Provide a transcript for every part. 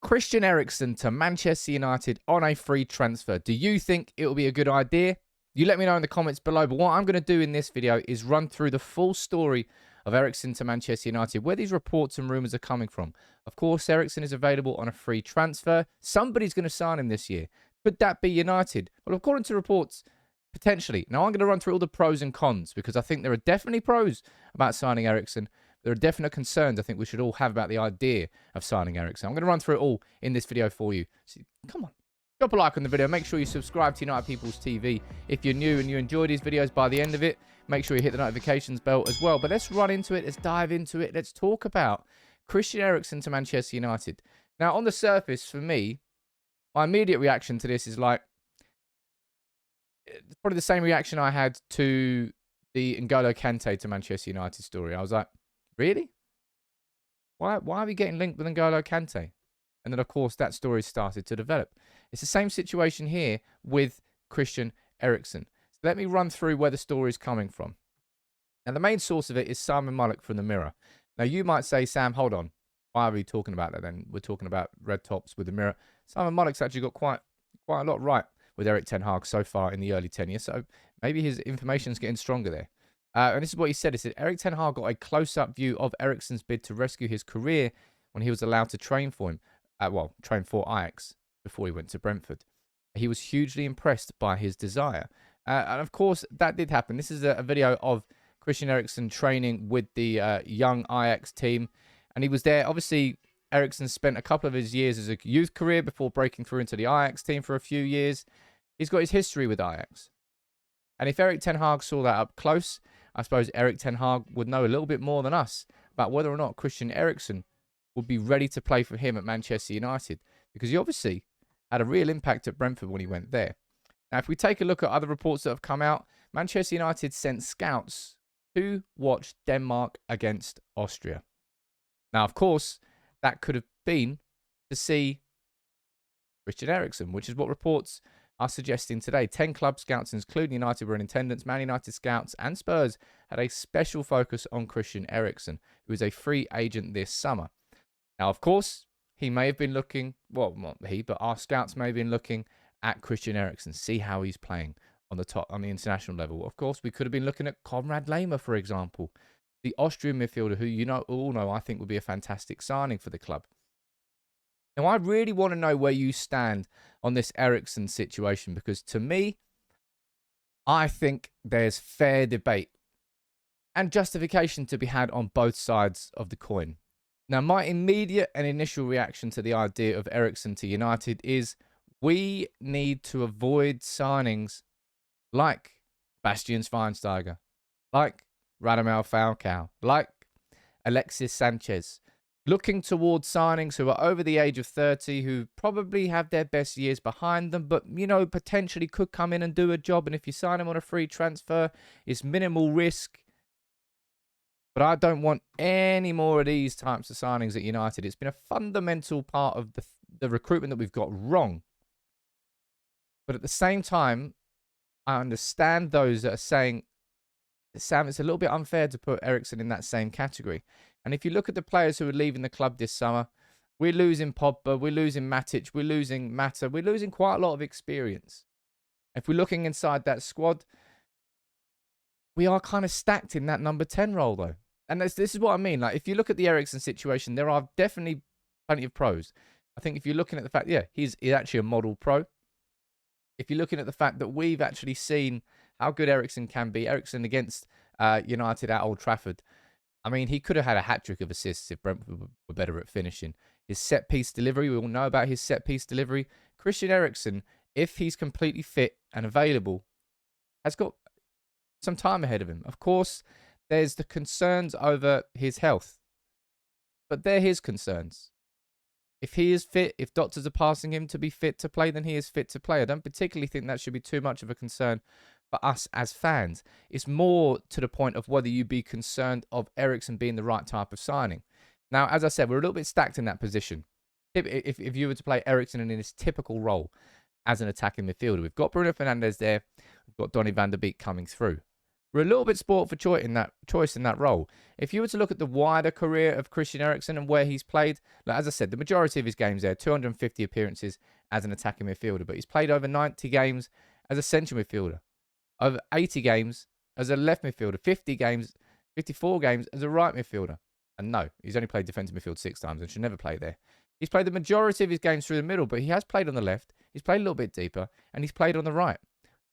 Christian Eriksen to Manchester United on a free transfer. Do you think it will be a good idea? You let me know in the comments below. But what I'm going to do in this video is run through the full story of Eriksen to Manchester United, where these reports and rumours are coming from. Of course, Eriksen is available on a free transfer. Somebody's going to sign him this year. Could that be United? Well, according to reports, potentially. Now, I'm going to run through all the pros and cons because I think there are definitely pros about signing Eriksen. There are definite concerns I think we should all have about the idea of signing Eriksen. I'm going to run through it all in this video for you. So, come on. Drop a like on the video. Make sure you subscribe to United People's TV. If you're new and you enjoy these videos by the end of it, make sure you hit the notifications bell as well. But let's run into it. Let's dive into it. Let's talk about Christian Eriksen to Manchester United. Now, on the surface, for me, my immediate reaction to this is like, it's probably the same reaction I had to the N'Golo Kante to Manchester United story. I was like, really? Why are we getting linked with N'Golo Kante? And then, of course, that story started to develop. It's the same situation here with Christian Eriksen. So let me run through where the story is coming from. Now, the main source of it is Simon Mullock from the Mirror. Now, you might say, Sam, hold on. Why are we talking about that then? We're talking about red tops with the Mirror. Simon Mullock's actually got quite a lot right with Erik Ten Hag so far in the early tenure. So maybe his information's getting stronger there. And this is what he said. He said, Erik Ten Hag got a close-up view of Eriksen's bid to rescue his career when he was allowed to train for him. Train for Ajax before he went to Brentford. He was hugely impressed by his desire. And of course, that did happen. This is a video of Christian Eriksen training with the young Ajax team. And he was there. Obviously, Eriksen spent a couple of his years as a youth career before breaking through into the Ajax team for a few years. He's got his history with Ajax. And if Erik Ten Hag saw that up close, I suppose Erik Ten Hag would know a little bit more than us about whether or not Christian Eriksen would be ready to play for him at Manchester United, because he obviously had a real impact at Brentford when he went there. Now, if we take a look at other reports that have come out, Manchester United sent scouts to watch Denmark against Austria. Now, of course, that could have been to see Christian Eriksen, which is what reports are suggesting today. 10 club scouts, including United, were in attendance. Man United scouts and Spurs had a special focus on Christian Eriksen, who is a free agent this summer. Now, of course, he may have been looking, well, not he, but our scouts may have been looking at Christian Eriksen, see how he's playing on the international level. Of course, we could have been looking at Konrad Laimer, for example, the Austrian midfielder, who all know I think would be a fantastic signing for the club. Now, I really want to know where you stand on this Eriksen situation, because to me, I think there's fair debate and justification to be had on both sides of the coin. Now, my immediate and initial reaction to the idea of Eriksen to United is we need to avoid signings like Bastian Schweinsteiger, like Radamel Falcao, like Alexis Sanchez, looking towards signings who are over the age of 30, who probably have their best years behind them, but, potentially could come in and do a job. And if you sign them on a free transfer, it's minimal risk. But I don't want any more of these types of signings at United. It's been a fundamental part of the recruitment that we've got wrong. But at the same time, I understand those that are saying, Sam, it's a little bit unfair to put Eriksen in that same category. And if you look at the players who are leaving the club this summer, we're losing Pogba, we're losing Matic, we're losing Mata, we're losing quite a lot of experience. If we're looking inside that squad, we are kind of stacked in that number 10 role, though. And this is what I mean. Like, if you look at the Eriksen situation, there are definitely plenty of pros. I think if you're looking at the fact, he's actually a model pro. If you're looking at the fact that we've actually seen how good Eriksen can be, Eriksen against United at Old Trafford, I mean, he could have had a hat-trick of assists if Brentford were better at finishing. His set-piece delivery, we all know about his set-piece delivery. Christian Eriksen, if he's completely fit and available, has got some time ahead of him. Of course, there's the concerns over his health, but they're his concerns. If he is fit, if doctors are passing him to be fit to play, then he is fit to play. I don't particularly think that should be too much of a concern for us as fans. It's more to the point of whether you be concerned of Eriksen being the right type of signing. Now, as I said, we're a little bit stacked in that position. If you were to play Eriksen in his typical role as an attacking midfielder, we've got Bruno Fernandes there, we've got Donny van der Beek coming through. We're a little bit spoilt for choice in that role. If you were to look at the wider career of Christian Eriksen and where he's played, like, as I said, the majority of his games there, 250 appearances as an attacking midfielder, but he's played over 90 games as a central midfielder, over 80 games as a left midfielder, 54 games as a right midfielder. And no, he's only played defensive midfield 6 times and should never play there. He's played the majority of his games through the middle, but he has played on the left, he's played a little bit deeper, and he's played on the right.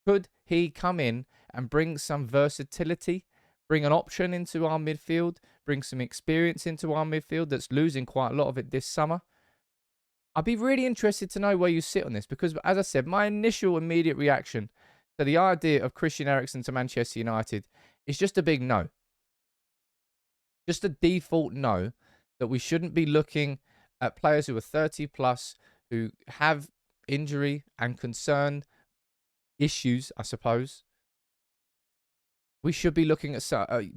Could he come in and bring some versatility, bring an option into our midfield, bring some experience into our midfield that's losing quite a lot of it this summer? I'd be really interested to know where you sit on this because, as I said, my initial immediate reaction to the idea of Christian Eriksen to Manchester United is just a big no. Just a default no, that we shouldn't be looking at players who are 30 plus, who have injury and concern issues, I suppose. We should be looking at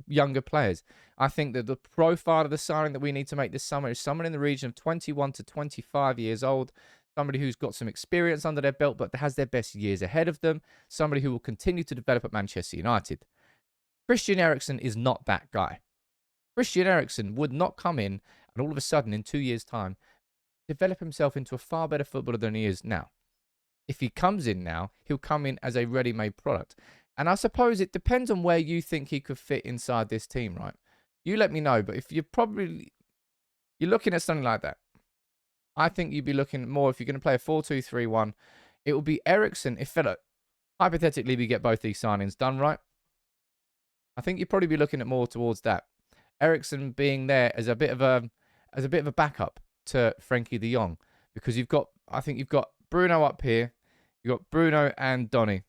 younger players. I think that the profile of the signing that we need to make this summer is someone in the region of 21 to 25 years old, somebody who's got some experience under their belt but has their best years ahead of them, somebody who will continue to develop at Manchester United. Christian Eriksen is not that guy. Christian Eriksen would not come in and all of a sudden in 2 years' time develop himself into a far better footballer than he is now. If he comes in now, he'll come in as a ready-made product. And I suppose it depends on where you think he could fit inside this team, right? You let me know, but if you're looking at something like that, I think you'd be looking more, if you're going to play a 4-2-3-1, it will be Eriksen. If hypothetically we get both these signings done right, I think you'd probably be looking at more towards that. Eriksen being there as a bit of a backup to Frenkie de Jong, because I think you've got Bruno up here. You've got Bruno and Donny.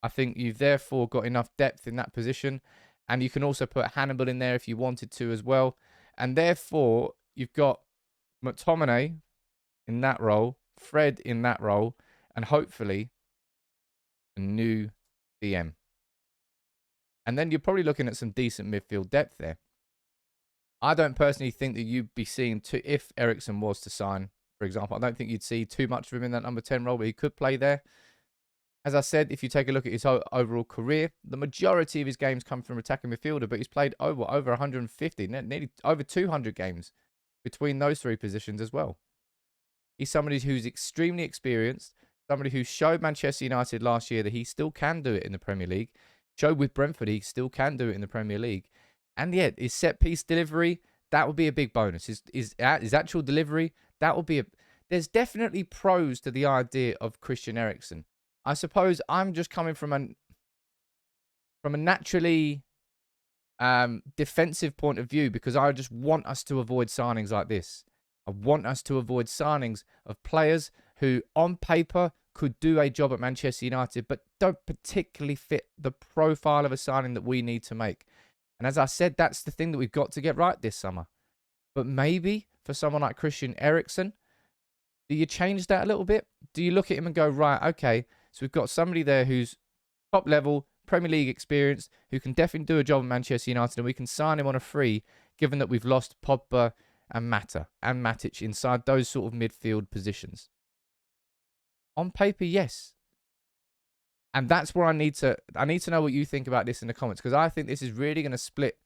I think you've therefore got enough depth in that position. And you can also put Hannibal in there if you wanted to as well. And therefore, you've got McTominay in that role, Fred in that role, and hopefully a new DM. And then you're probably looking at some decent midfield depth there. I don't personally think that you'd be seeing, if Eriksen was to sign, for example, I don't think you'd see too much of him in that number 10 role, but he could play there. As I said, if you take a look at his overall career, the majority of his games come from attacking midfielder, but he's played over 150, nearly over 200 games between those three positions as well. He's somebody who's extremely experienced, somebody who showed Manchester United last year that he still can do it in the Premier League, showed with Brentford he still can do it in the Premier League. And yet, his set-piece delivery, that would be a big bonus. His actual delivery, that would be There's definitely pros to the idea of Christian Eriksen. I suppose I'm just coming from a naturally defensive point of view, because I just want us to avoid signings like this. I want us to avoid signings of players who, on paper, could do a job at Manchester United, but don't particularly fit the profile of a signing that we need to make. And as I said, that's the thing that we've got to get right this summer. But maybe for someone like Christian Eriksen, do you change that a little bit? Do you look at him and go, right, okay, so we've got somebody there who's top level, Premier League experience, who can definitely do a job at Manchester United, and we can sign him on a free, given that we've lost Pogba and Matic inside those sort of midfield positions. On paper, yes. And that's where I need to know what you think about this in the comments, because I think this is really going to split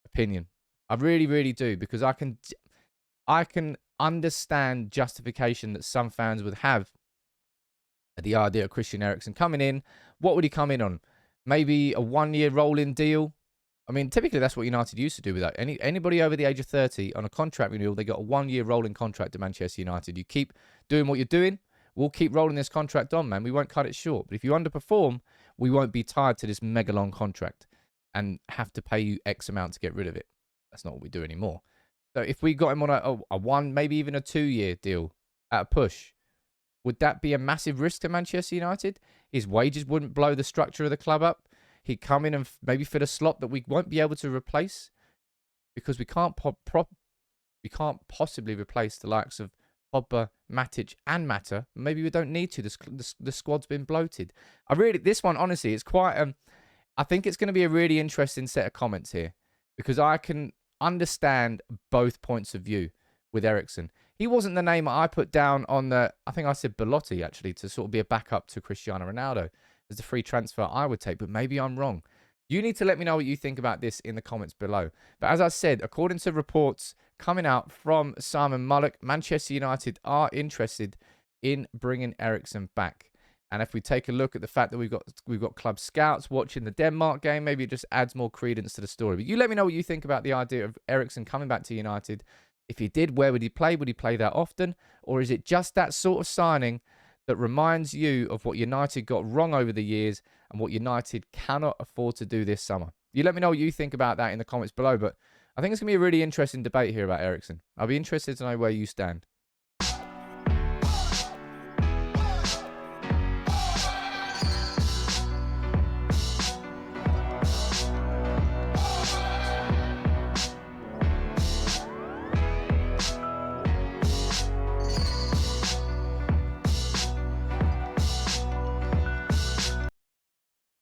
opinion. I really, really do, because I can understand justification that some fans would have at the idea of Christian Eriksen coming in. What would he come in on? Maybe a 1-year rolling deal? I mean, typically that's what United used to do with that. Anybody over the age of 30 on a contract renewal, they got a 1-year rolling contract at Manchester United. You keep doing what you're doing, we'll keep rolling this contract on, man. We won't cut it short. But if you underperform, we won't be tied to this mega long contract and have to pay you X amount to get rid of it. That's not what we do anymore. So if we got him on a 1, maybe even a 2-year deal at a push, would that be a massive risk to Manchester United? His wages wouldn't blow the structure of the club up. He'd come in and maybe fill a slot that we won't be able to replace, because we can't possibly replace the likes of Pogba, Matic, and Mata. Maybe we don't need to. The squad's been bloated. This one, honestly, it's quite. I think it's going to be a really interesting set of comments here, because I can understand both points of view with Eriksen. He wasn't the name I put down on I think I said Belotti, actually, to sort of be a backup to Cristiano Ronaldo as the free transfer I would take, but maybe I'm wrong. You need to let me know what you think about this in the comments below. But as I said, according to reports coming out from Simon Mullock, Manchester United are interested in bringing Eriksen back. And if we take a look at the fact that we've got club scouts watching the Denmark game, maybe it just adds more credence to the story. But you let me know what you think about the idea of Eriksen coming back to United. If he did, where would he play? Would he play that often? Or is it just that sort of signing that reminds you of what United got wrong over the years and what United cannot afford to do this summer? You let me know what you think about that in the comments below. But I think it's going to be a really interesting debate here about Eriksen. I'll be interested to know where you stand.